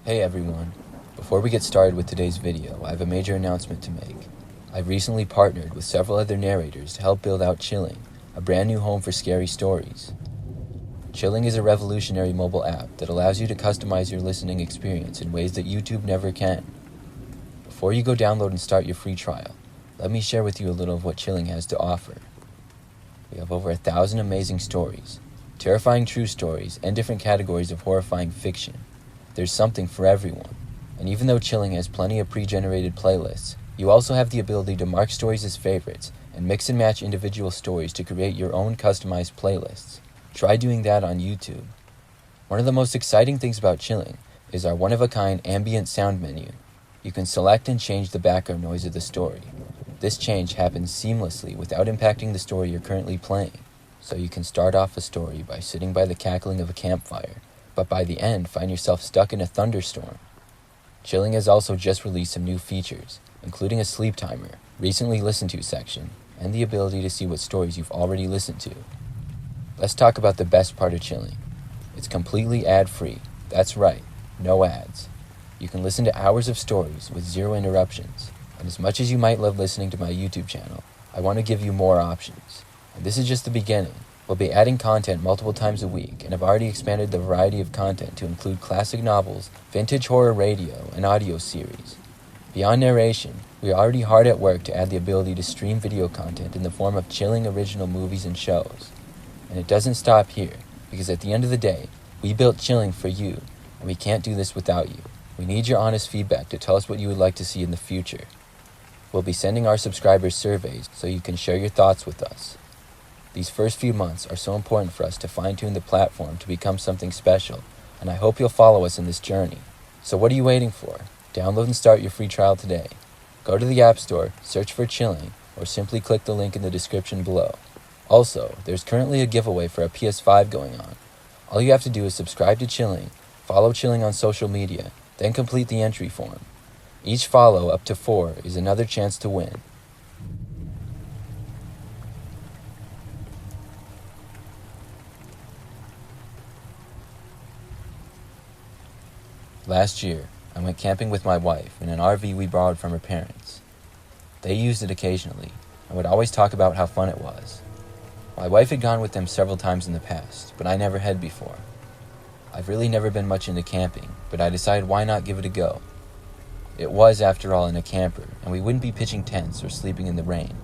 Hey everyone, before we get started with today's video, I have a major announcement to make. I've recently partnered with several other narrators to help build out Chilling, a brand new home for scary stories. Chilling is a revolutionary mobile app that allows you to customize your listening experience in ways that YouTube never can. Before you go download and start your free trial, let me share with you a little of what Chilling has to offer. We have over 1,000 amazing stories, terrifying true stories, and different categories of horrifying fiction. There's something for everyone. And even though Chilling has plenty of pre-generated playlists, you also have the ability to mark stories as favorites and mix and match individual stories to create your own customized playlists. Try doing that on YouTube. One of the most exciting things about Chilling is our one-of-a-kind ambient sound menu. You can select and change the background noise of the story. This change happens seamlessly without impacting the story you're currently playing. So you can start off a story by sitting by the cackling of a campfire, but by the end find yourself stuck in a thunderstorm. Chilling has also just released some new features, including a sleep timer, recently listened to section, and the ability to see what stories you've already listened to. Let's talk about the best part of Chilling. It's completely ad-free. That's right, no ads. You can listen to hours of stories with zero interruptions. And as much as you might love listening to my YouTube channel, I want to give you more options. And this is just the beginning. We'll be adding content multiple times a week, and have already expanded the variety of content to include classic novels, vintage horror radio, and audio series. Beyond narration, we are already hard at work to add the ability to stream video content in the form of Chilling original movies and shows. And it doesn't stop here, because at the end of the day, we built Chilling for you, and we can't do this without you. We need your honest feedback to tell us what you would like to see in the future. We'll be sending our subscribers surveys so you can share your thoughts with us. These first few months are so important for us to fine-tune the platform to become something special, and I hope you'll follow us in this journey. So what are you waiting for? Download and start your free trial today. Go to the App Store, search for Chilling, or simply click the link in the description below. Also, there's currently a giveaway for a PS5 going on. All you have to do is subscribe to Chilling, follow Chilling on social media, then complete the entry form. Each follow, up to 4, is another chance to win. Last year, I went camping with my wife in an RV we borrowed from her parents. They used it occasionally, and would always talk about how fun it was. My wife had gone with them several times in the past, but I never had before. I've really never been much into camping, but I decided why not give it a go. It was, after all, in a camper, and we wouldn't be pitching tents or sleeping in the rain.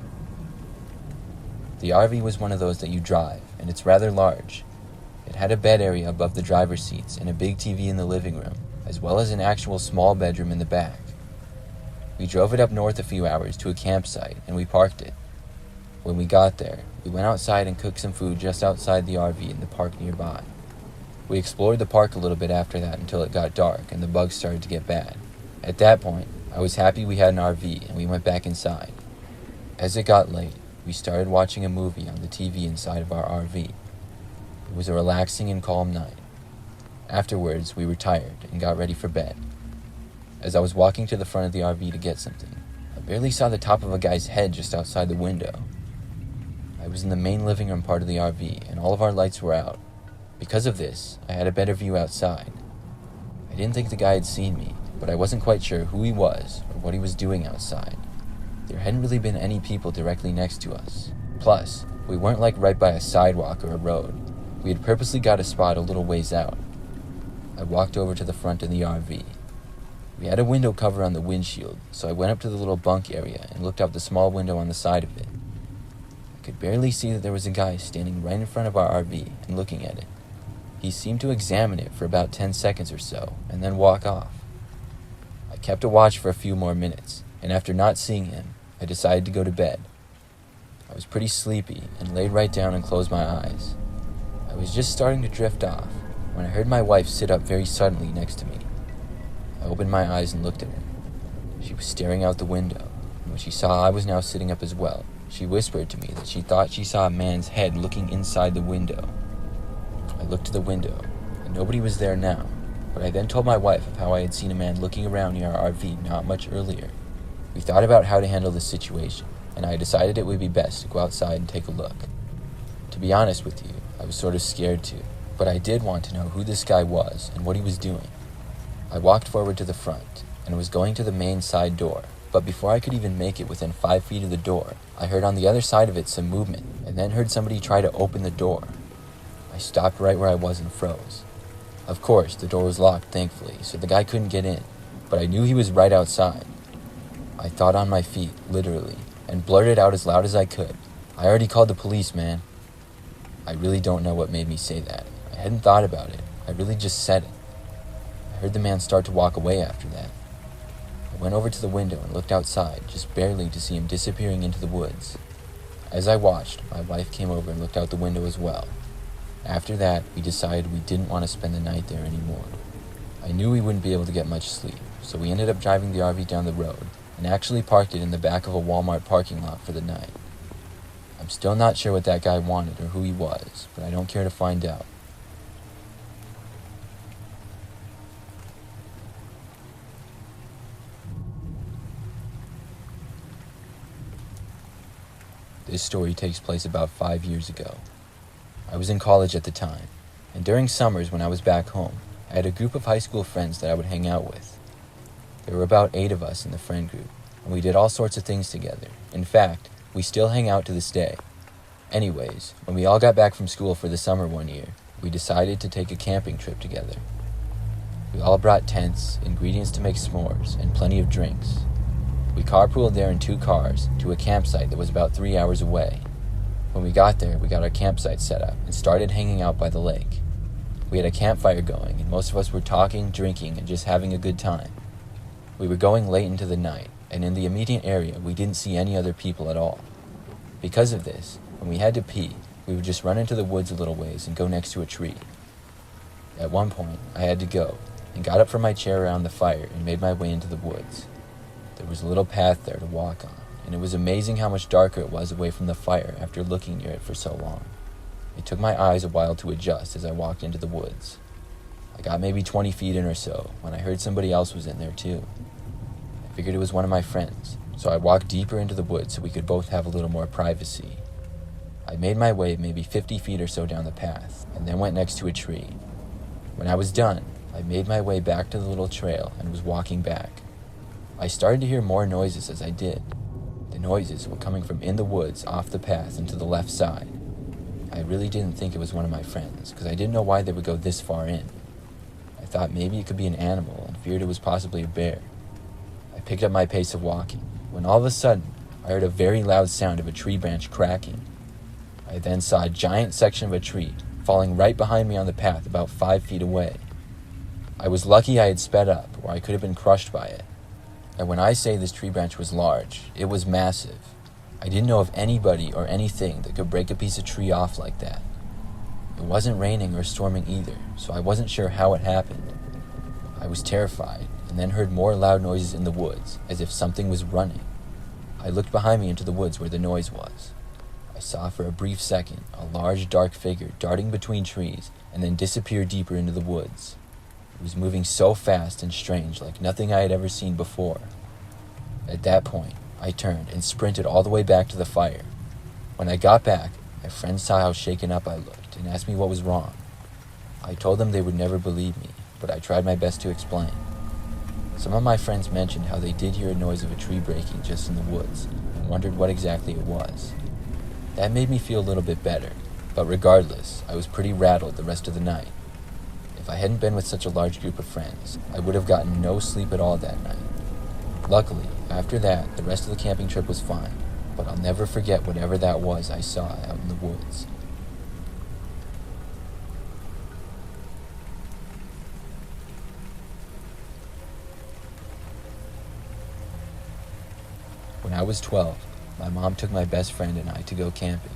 The RV was one of those that you drive, and it's rather large. It had a bed area above the driver's seats and a big TV in the living room, as well as an actual small bedroom in the back. We drove it up north a few hours to a campsite, and we parked it. When we got there, we went outside and cooked some food just outside the RV in the park nearby. We explored the park a little bit after that until it got dark and the bugs started to get bad. At that point, I was happy we had an RV and we went back inside. As it got late, we started watching a movie on the TV inside of our RV. It was a relaxing and calm night. Afterwards, we retired and got ready for bed. As I was walking to the front of the RV to get something, I barely saw the top of a guy's head just outside the window. I was in the main living room part of the RV, and all of our lights were out. Because of this, I had a better view outside. I didn't think the guy had seen me, but I wasn't quite sure who he was or what he was doing outside. There hadn't really been any people directly next to us. Plus, we weren't right by a sidewalk or a road. We had purposely got a spot a little ways out. I walked over to the front of the RV. We had a window cover on the windshield, so I went up to the little bunk area and looked out the small window on the side of it. I could barely see that there was a guy standing right in front of our RV and looking at it. He seemed to examine it for about 10 seconds or so, and then walk off. I kept a watch for a few more minutes, and after not seeing him, I decided to go to bed. I was pretty sleepy and laid right down and closed my eyes. I was just starting to drift off when I heard my wife sit up very suddenly next to me. I opened my eyes and looked at her. She was staring out the window, and when she saw I was now sitting up as well, she whispered to me that she thought she saw a man's head looking inside the window. I looked to the window, and nobody was there now, but I then told my wife of how I had seen a man looking around near our RV not much earlier. We thought about how to handle this situation, and I decided it would be best to go outside and take a look. To be honest with you, I was sort of scared too, but I did want to know who this guy was and what he was doing. I walked forward to the front and was going to the main side door, but before I could even make it within 5 feet of the door, I heard on the other side of it some movement, and then heard somebody try to open the door. I stopped right where I was and froze. Of course, the door was locked, thankfully, so the guy couldn't get in, but I knew he was right outside. I thought on my feet, literally, and blurted out as loud as I could, "I already called the police, man." I really don't know what made me say that. I hadn't thought about it. I really just said it. I heard the man start to walk away after that. I went over to the window and looked outside, just barely to see him disappearing into the woods. As I watched, my wife came over and looked out the window as well. After that, we decided we didn't want to spend the night there anymore. I knew we wouldn't be able to get much sleep, so we ended up driving the RV down the road and actually parked it in the back of a Walmart parking lot for the night. I'm still not sure what that guy wanted or who he was, but I don't care to find out. This story takes place about 5 years ago. I was in college at the time, and during summers when I was back home, I had a group of high school friends that I would hang out with. There were about 8 of us in the friend group, and we did all sorts of things together. In fact, we still hang out to this day. Anyways, when we all got back from school for the summer one year, we decided to take a camping trip together. We all brought tents, ingredients to make s'mores, and plenty of drinks. We carpooled there in 2 cars to a campsite that was about 3 hours away. When we got there, we got our campsite set up and started hanging out by the lake. We had a campfire going, and most of us were talking, drinking, and just having a good time. We were going late into the night, and in the immediate area, we didn't see any other people at all. Because of this, when we had to pee, we would just run into the woods a little ways and go next to a tree. At one point, I had to go, and got up from my chair around the fire and made my way into the woods. There was a little path there to walk on, and it was amazing how much darker it was away from the fire after looking near it for so long. It took my eyes a while to adjust as I walked into the woods. I got maybe 20 feet in or so when I heard somebody else was in there too. I figured it was one of my friends, so I walked deeper into the woods so we could both have a little more privacy. I made my way maybe 50 feet or so down the path, and then went next to a tree. When I was done, I made my way back to the little trail and was walking back. I started to hear more noises as I did. The noises were coming from in the woods off the path and to the left side. I really didn't think it was one of my friends, because I didn't know why they would go this far in. I thought maybe it could be an animal and feared it was possibly a bear. I picked up my pace of walking, when all of a sudden, I heard a very loud sound of a tree branch cracking. I then saw a giant section of a tree falling right behind me on the path about 5 feet away. I was lucky I had sped up, or I could have been crushed by it. And when I say this tree branch was large, it was massive. I didn't know of anybody or anything that could break a piece of tree off like that. It wasn't raining or storming either, so I wasn't sure how it happened. I was terrified, and then heard more loud noises in the woods, as if something was running. I looked behind me into the woods where the noise was. I saw for a brief second a large dark figure darting between trees and then disappear deeper into the woods. It was moving so fast and strange, like nothing I had ever seen before. At that point, I turned and sprinted all the way back to the fire. When I got back, my friends saw how shaken up I looked and asked me what was wrong. I told them they would never believe me, but I tried my best to explain. Some of my friends mentioned how they did hear a noise of a tree breaking just in the woods and wondered what exactly it was. That made me feel a little bit better, but regardless, I was pretty rattled the rest of the night. If I hadn't been with such a large group of friends, I would have gotten no sleep at all that night. Luckily, after that, the rest of the camping trip was fine, but I'll never forget whatever that was I saw out in the woods. When I was 12, my mom took my best friend and I to go camping.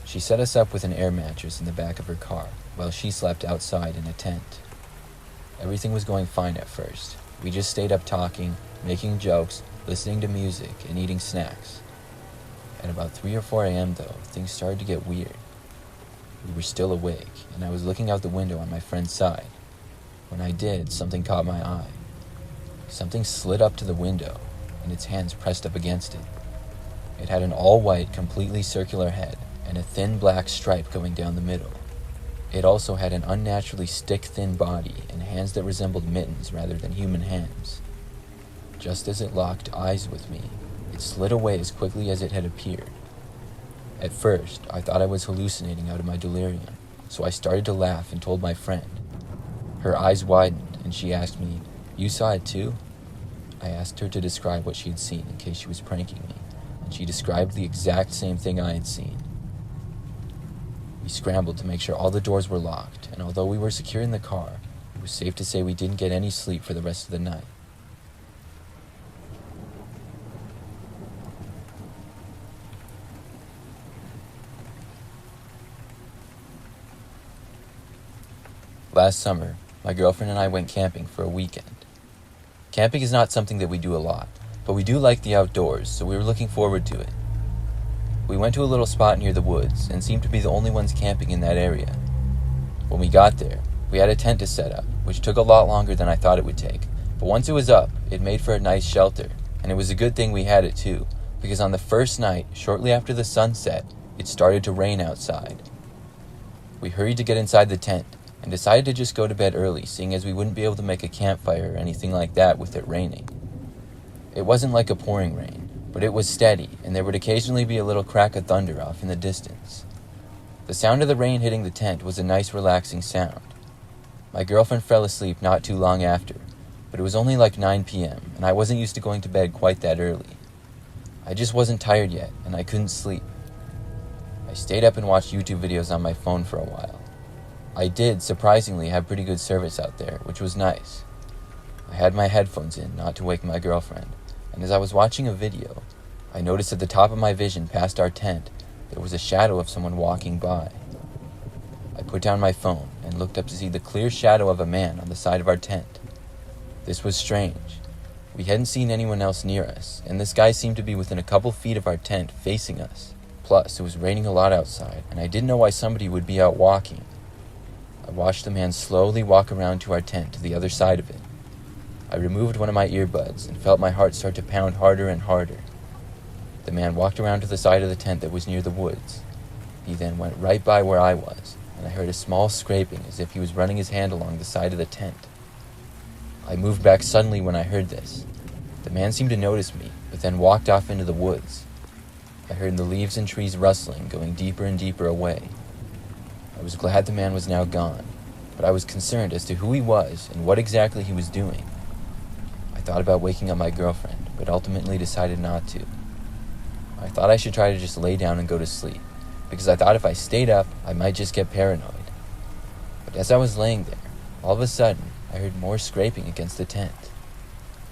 She set us up with an air mattress in the back of her car, while she slept outside in a tent. Everything was going fine at first. We just stayed up talking, making jokes, listening to music, and eating snacks. At about 3 or 4 a.m. though, things started to get weird. We were still awake, and I was looking out the window on my friend's side. When I did, something caught my eye. Something slid up to the window, and its hands pressed up against it. It had an all-white, completely circular head, and a thin black stripe going down the middle. It also had an unnaturally stick-thin body and hands that resembled mittens rather than human hands. Just as it locked eyes with me, it slid away as quickly as it had appeared. At first, I thought I was hallucinating out of my delirium, so I started to laugh and told my friend. Her eyes widened, and she asked me, "You saw it too?" I asked her to describe what she had seen in case she was pranking me, and she described the exact same thing I had seen. We scrambled to make sure all the doors were locked, and although we were secure in the car, it was safe to say we didn't get any sleep for the rest of the night. Last summer, my girlfriend and I went camping for a weekend. Camping is not something that we do a lot, but we do like the outdoors, so we were looking forward to it. We went to a little spot near the woods and seemed to be the only ones camping in that area. When we got there, we had a tent to set up, which took a lot longer than I thought it would take, but once it was up, it made for a nice shelter, and it was a good thing we had it too, because on the first night, shortly after the sun set, it started to rain outside. We hurried to get inside the tent, and decided to just go to bed early, seeing as we wouldn't be able to make a campfire or anything like that with it raining. It wasn't like a pouring rain, but it was steady, and there would occasionally be a little crack of thunder off in the distance. The sound of the rain hitting the tent was a nice relaxing sound. My girlfriend fell asleep not too long after, but it was only like 9 p.m., and I wasn't used to going to bed quite that early. I just wasn't tired yet, and I couldn't sleep. I stayed up and watched YouTube videos on my phone for a while. I did, surprisingly, have pretty good service out there, which was nice. I had my headphones in, not to wake my girlfriend, and as I was watching a video, I noticed at the top of my vision past our tent, there was a shadow of someone walking by. I put down my phone and looked up to see the clear shadow of a man on the side of our tent. This was strange. We hadn't seen anyone else near us, and this guy seemed to be within a couple feet of our tent facing us. Plus, it was raining a lot outside, and I didn't know why somebody would be out walking. I watched the man slowly walk around to our tent to the other side of it. I removed one of my earbuds and felt my heart start to pound harder and harder. The man walked around to the side of the tent that was near the woods. He then went right by where I was, and I heard a small scraping as if he was running his hand along the side of the tent. I moved back suddenly when I heard this. The man seemed to notice me, but then walked off into the woods. I heard the leaves and trees rustling, going deeper and deeper away. I was glad the man was now gone, but I was concerned as to who he was and what exactly he was doing. I thought about waking up my girlfriend, but ultimately decided not to. I thought I should try to just lay down and go to sleep, because I thought if I stayed up, I might just get paranoid. But as I was laying there, all of a sudden, I heard more scraping against the tent.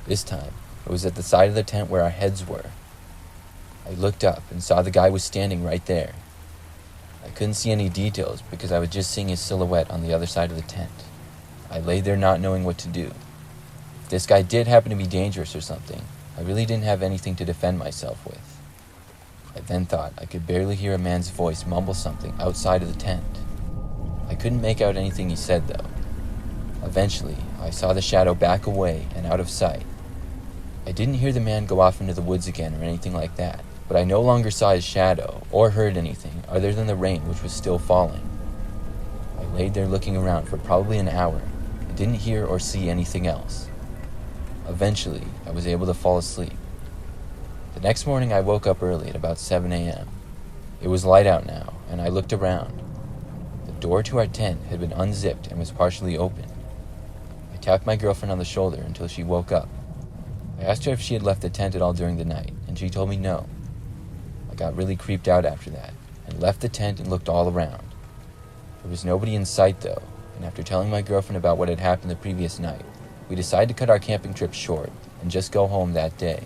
This time, it was at the side of the tent where our heads were. I looked up and saw the guy was standing right there. I couldn't see any details because I was just seeing his silhouette on the other side of the tent. I lay there not knowing what to do. If this guy did happen to be dangerous or something, I really didn't have anything to defend myself with. I then thought I could barely hear a man's voice mumble something outside of the tent. I couldn't make out anything he said though. Eventually, I saw the shadow back away and out of sight. I didn't hear the man go off into the woods again or anything like that, but I no longer saw his shadow or heard anything other than the rain which was still falling. I laid there looking around for probably an hour and didn't hear or see anything else. Eventually, I was able to fall asleep. The next morning I woke up early at about 7 a.m. It was light out now, and I looked around. The door to our tent had been unzipped and was partially open. I tapped my girlfriend on the shoulder until she woke up. I asked her if she had left the tent at all during the night, and she told me no. I got really creeped out after that, and left the tent and looked all around. There was nobody in sight though, and after telling my girlfriend about what had happened the previous night, we decided to cut our camping trip short and just go home that day.